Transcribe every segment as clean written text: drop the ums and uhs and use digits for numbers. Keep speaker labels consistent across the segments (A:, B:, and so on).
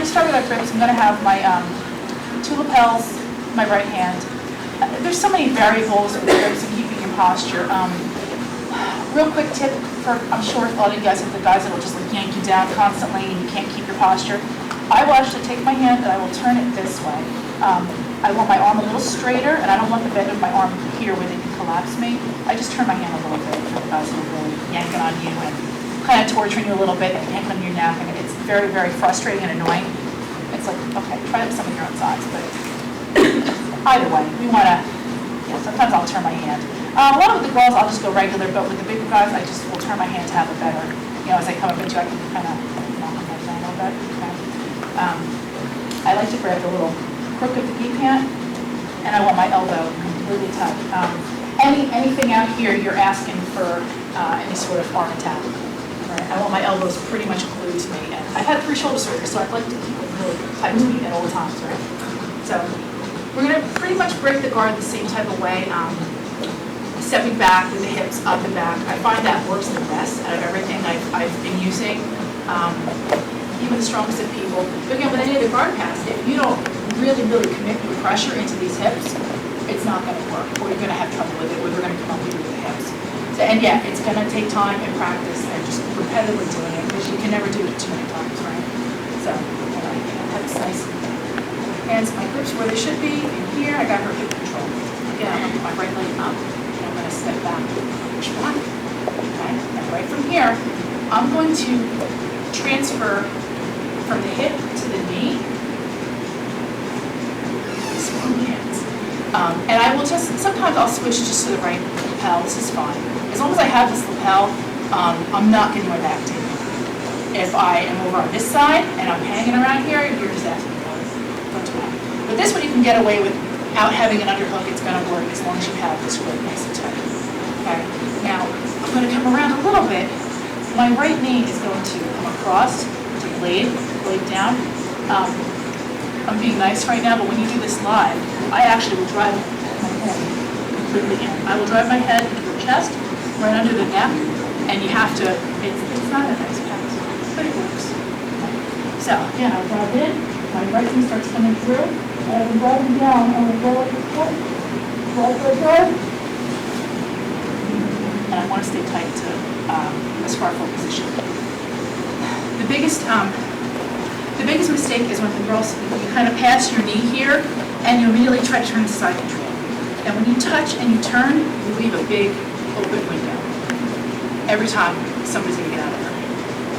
A: going to start with our grips. I'm going to have my two lapels, my right hand. There's so many variables with grips and keeping your posture. Real quick tip for, I'm sure a lot of you guys have the guys that will just like yank you down constantly and you can't keep your posture. I will actually take my hand and I will turn it this way. I want my arm a little straighter, and I don't want the bend of my arm here where they can collapse me. I just turn my hand a little bit for the guys that are really yanking on you and kind of torturing you a little bit and yanking on your neck, and it's very, very frustrating and annoying. It's like, okay, try it with some of your own size, but either way, we want to, sometimes I'll turn my hand. A lot of the girls, I'll just go regular, but with the bigger guys, I just will turn my hand to have a better, as I come up into you, I can kind of knock on my down a little bit. Okay. I like to grab the little crook of the gi pant, and I want my elbow completely tight. Anything out here, you're asking for any sort of arm attack. Right? I want my elbows pretty much glued to me. And I've had 3 shoulder surgery, so I'd like to keep it really tight to me at all times, right? So we're going to pretty much break the guard the same type of way. Stepping back with the hips up and back. I find that works the best out of everything I've been using. Even the strongest of people. But again, with any of the guard pass, if you don't really commit your pressure into these hips, it's not going to work, or you're going to have trouble with it, or they're going to come up with you with the hips. So, and yeah, it's going to take time and practice and just repetitively doing it, because you can never do it too many times, right? So, all right, that's nice. Hands, my grips where they should be. And here, I got her hip control. Again, I'm going to put my right leg up, and I'm going to step back, push back. Okay, and right from here, I'm going to transfer from the hip to the knee. And I will sometimes I'll switch just to the right lapel. This is fine. As long as I have this lapel, I'm not getting my back taken. If I am over on this side and I'm hanging around here, you're just asking for it. But this one you can get away with without having an underhook. It's going to work as long as you have this really nice and tight. Okay. Now, I'm going to come around a little bit. My right knee is going to come across to blade down. I'm being nice right now, but when you do this live, I actually will drive my head completely in. I will drive my head into the chest, right under the neck, and you have to, it's not a nice pass, but it works. So, again, I'll drive in, my right knee starts coming through, and I've been driving down, I will go like this way, drive, and I want to stay tight to a scarfo position. The biggest mistake is when the girls, you kind of pass your knee here and you immediately try to turn to side control. And when you touch and you turn, you leave a big open window. Every time somebody's going to get out of there.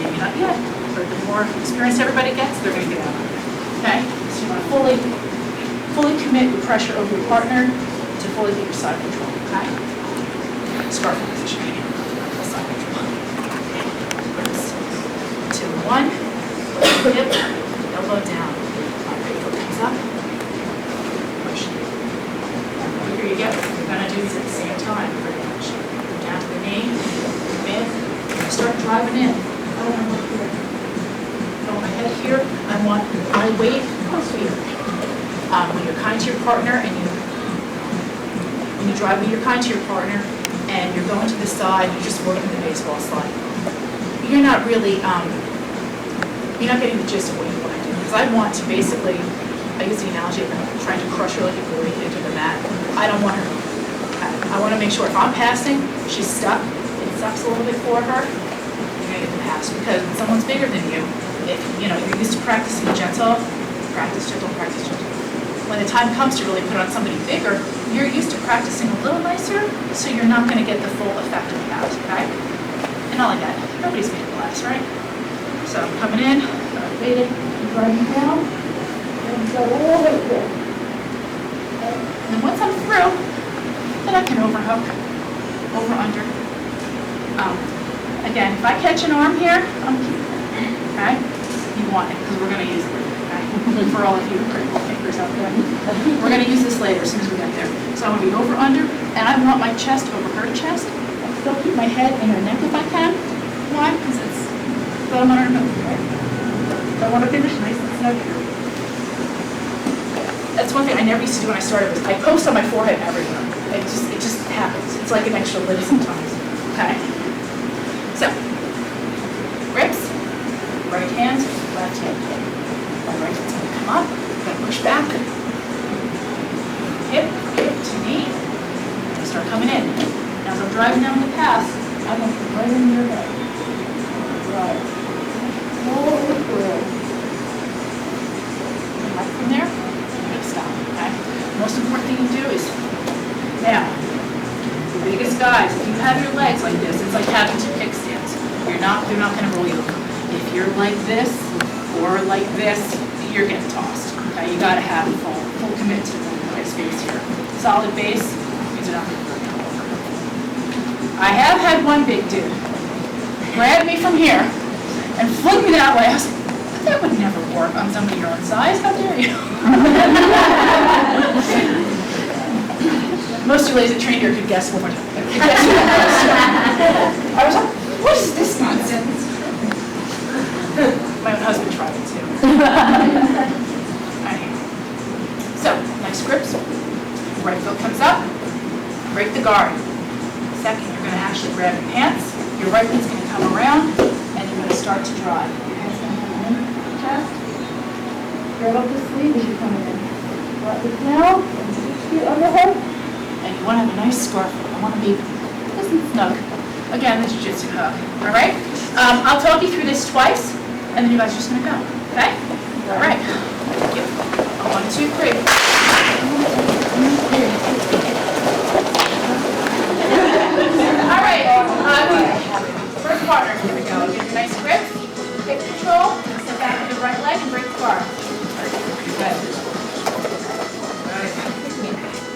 A: Maybe not yet, but the more experience everybody gets, they're going to get out of there. Okay? So you want to fully commit your pressure over your partner to fully get your side control. Okay? Scarf position again. Side control. 2, 1. Hip, elbow down. Right foot comes up. Push. The quicker you get, you're going to do these at the same time, pretty much. Go down to the knee, mid, start driving in. I want to look here. I want my head here. I want my weight close here. When you're kind to your partner and when you drive when you're kind to your partner and you're going to the side, you're just working the baseball slide. You're not really you're not getting the gist of what you want to do. Because I want to basically, I use the analogy of trying to crush her like a goalie into the mat. I don't want her. I want to make sure if I'm passing, she's stuck. It sucks a little bit for her. You're going to get the pass. Because when someone's bigger than you, if you're used to practicing gentle, practice gentle, practice gentle. When the time comes to really put on somebody bigger, you're used to practicing a little nicer, so you're not going to get the full effect of the pass, okay? And not like that. Nobody's made it last, right? So I'm coming in, elevated, driving down, and go all the way through. Okay. And then once I'm through, then I can overhook, over, under. Again, if I catch an arm here, I'm keeping it, okay? You want it, because we're going to use it, okay? For all of you critical thinkers out there. We're going to use this later as soon as we get there. So I want to be over, under, and I want my chest over her chest. I still keep my head in her neck if I can. Why? Because it's bottom on her nose, right? So I want to finish nice and snug here. That's one thing I never used to do when I started was I post on my forehead everywhere. It just happens. It's like an extra lid sometimes. Okay. So grips, right hand, left hand. My right foot's gonna come up, I'm gonna push back. Hip to knee, and start coming in. Now as I'm driving down the pass, I'm gonna put right in your head. Right. Roll it through. Right from there, you're gonna stop, okay? Most important thing you do is, now, the biggest guys, if you have your legs like this, it's like having two kickstands. They're not gonna roll you over. If you're like this, or like this, you're getting tossed, okay? You gotta have full commit to the nice base here. Solid base, these are not gonna roll you over. I have had one big dude grab me from here and fling me that way. I was like, that would never work on somebody your own size, how dare you? Most of you ladies that train here could guess one more time. I was like, what is this nonsense? My own husband tried it too. Right. So, nice grips. Right foot comes up. Break the guard. Second, you're going to actually grab your pants. Your right foot's going to come around, and you're going to start to drive. Your hand's going to come in the chest. Grab up the sleeve as you come in. Let it down, feet on your head. And you want to have a nice scarf. I want to be nice and snug. Again, the Jiu-Jitsu hug. All right? I'll talk you through this twice, and then you guys are just going to go. Okay? All right. Thank you. 1, 2, 3. All right. First partner. Here we go. Get a nice grip. Take control. Step back with your right leg and break the guard. Good.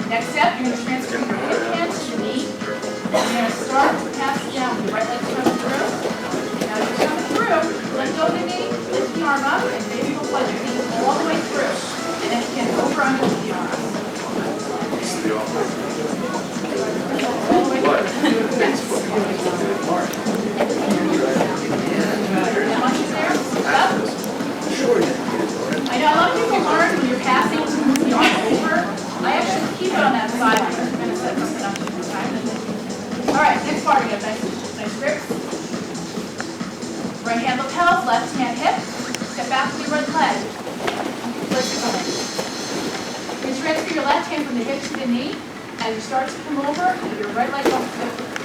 A: Next step, you're going to transfer your hip hand to the knee. You're going to start to pass it down with your right leg coming through. Now as you're coming through, let go of the knee, lift the arm up, and basically plunge your knee all the way through. And then again, over under the arm. All the way through. Yes. Now once you're there, up. I know a lot of people learn when you're passing to move the arm over. I actually keep it on that side. I'm going to set something up this time. All right, next part, we have nice grip. Right hand lapels, left hand hip. Step back with your right leg. Let's come in. You transfer your left hand from the hip to the knee. As you start to come over, your right leg goes to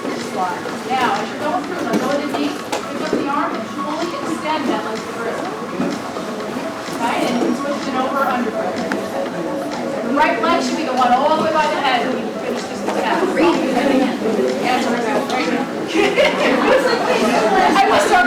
A: the slide. Now, as you're going through, let go of the knee, pick up the arm, and fully extend that leg through. Right, and you can switch it over under grip. The right leg should be the one all the way by the head when you finish this attack. Yes, right now. I was so